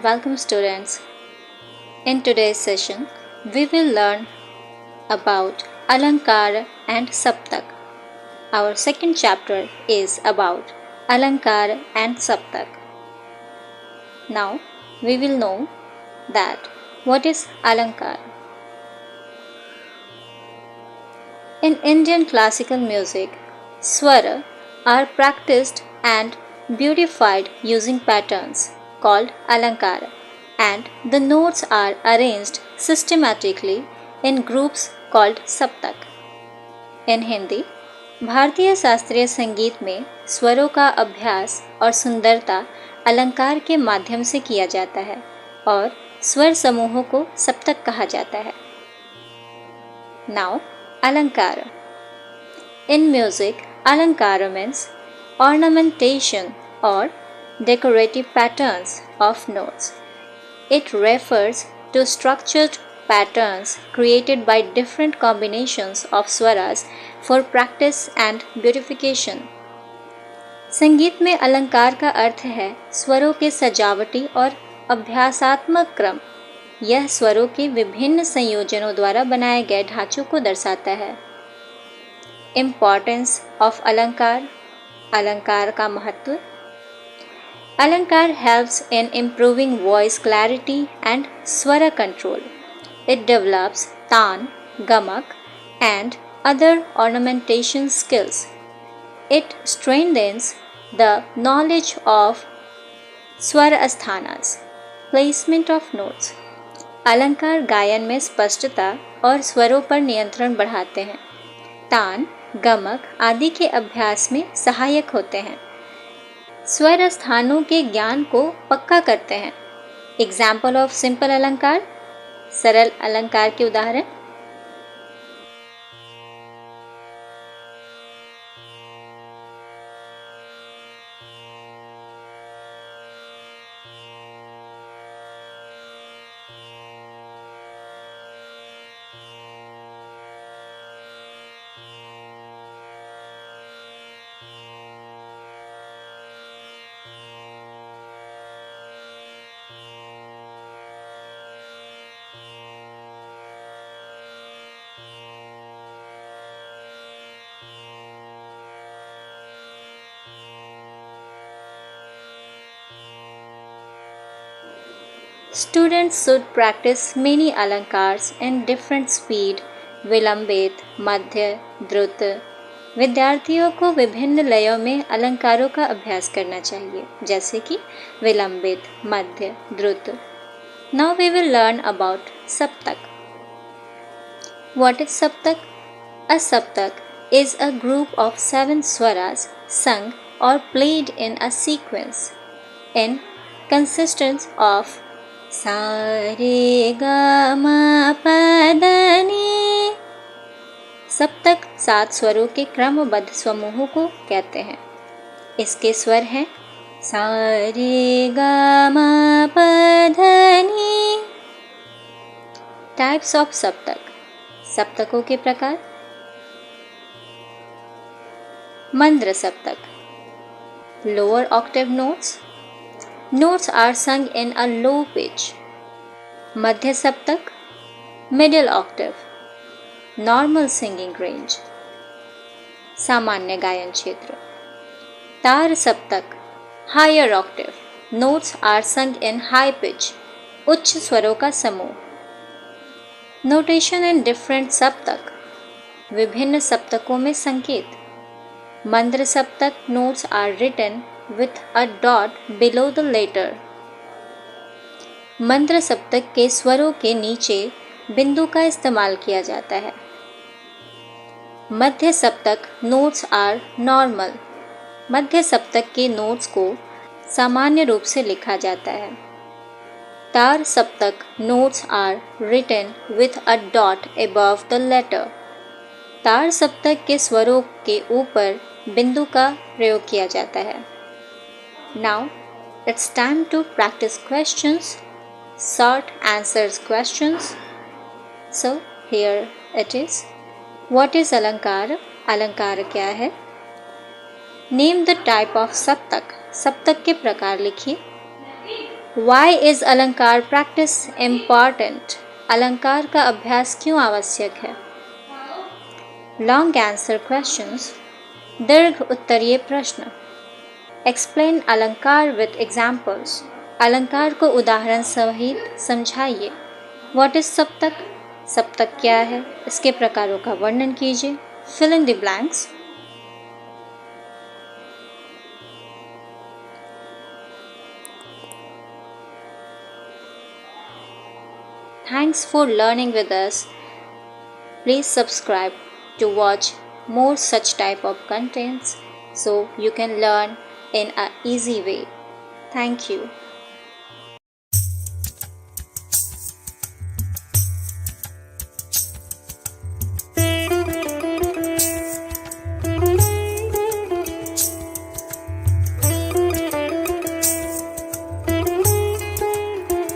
Welcome students. In today's session, we will learn about Alankara and Saptak. Our second chapter is about Alankara and Saptak. Now, we will know that what is Alankara. In Indian classical music, swara are practiced and beautified using patterns called Alankara, and the notes are arranged systematically in groups called Saptak. In Hindi, भारतीय शास्त्रीय संगीत में स्वरों का अभ्यास और सुंदरता अलंकार के माध्यम से किया जाता है और स्वर समूहों को सप्तक कहा जाता है. Now, Alankara. In music, Alankara means ornamentation or decorative patterns of notes. It refers to structured patterns created by different combinations of swaras for practice and beautification. संगीत में अलंकार का अर्थ है स्वरों के सजावटी और अभ्यासात्मक क्रम. यह स्वरों के विभिन्न संयोजनों द्वारा बनाए गए ढांचों को दर्शाता है. Importance of अलंकार. अलंकार का महत्व. Alankar helps in improving voice clarity and swara control. It develops taan, gamak, and other ornamentation skills. It strengthens the knowledge of swara asthanas, placement of notes. अलंकार गायन में स्पष्टता और स्वरों पर नियंत्रण बढ़ाते हैं. तान, गमक आदि के अभ्यास में सहायक होते हैं. स्वर स्थानों के ज्ञान को पक्का करते हैं. एग्जाम्पल ऑफ सिंपल अलंकार. सरल अलंकार के उदाहरण. Students should practice many alankars in different speed, विलंबित, मध्य, द्रुत. विद्यार्थियों को विभिन्न लयों में अलंकारों का अभ्यास करना चाहिए, जैसे कि विलंबित, मध्य, द्रुत. Now we will learn about Saptak. What is Saptak? A Saptak is a group of 7 swaras sung or played in a sequence in consistence of सा रे गा मा पा धा नी. सप्तक 7 स्वरों के क्रमबद्ध समूहों को कहते हैं. इसके स्वर हैं सा रे गा मा पा धा नी. टाइप्स ऑफ सप्तक. सप्तकों के प्रकार. मंद्र सप्तक. Lower Octave notes. Notes are sung in a low pitch. मध्य सप्तक. Middle octave. Normal singing range. सामान्य गायन क्षेत्र. तार सप्तक. Higher octave. Notes are sung in high pitch. उच्च स्वरों का समूह. Notation in different सप्तक. विभिन्न सप्तकों में संकेत. मंद्र सप्तक notes are written with a dot below the letter. मंद्र सप्तक के स्वरों के नीचे बिंदु का इस्तेमाल किया जाता है. मध्य सप्तक नोट्स आर नॉर्मल. मध्य सप्तक के नोट्स को सामान्य रूप से लिखा जाता है. तार सप्तक notes are written with a dot above the letter. तार सप्तक के स्वरों के ऊपर बिंदु का प्रयोग किया जाता है. Now, it's time to practice questions, short answers questions. So, here it is. What is Alankara? Alankara क्या है? Name the type of सप्तक. सप्तक के प्रकार लिखिए. Why is अलंकार practice important? अलंकार का अभ्यास क्यों आवश्यक है? Long answer questions. दीर्घ उत्तरीय प्रश्न. Explain अलंकार with examples. अलंकार को उदाहरण सहित समझाइए. What is सप्तक? सप्तक क्या है? इसके प्रकारों का वर्णन कीजिए. Fill in the blanks. Thanks for learning with us. Please subscribe to watch more such type of contents so you can learn in an easy way. Thank you.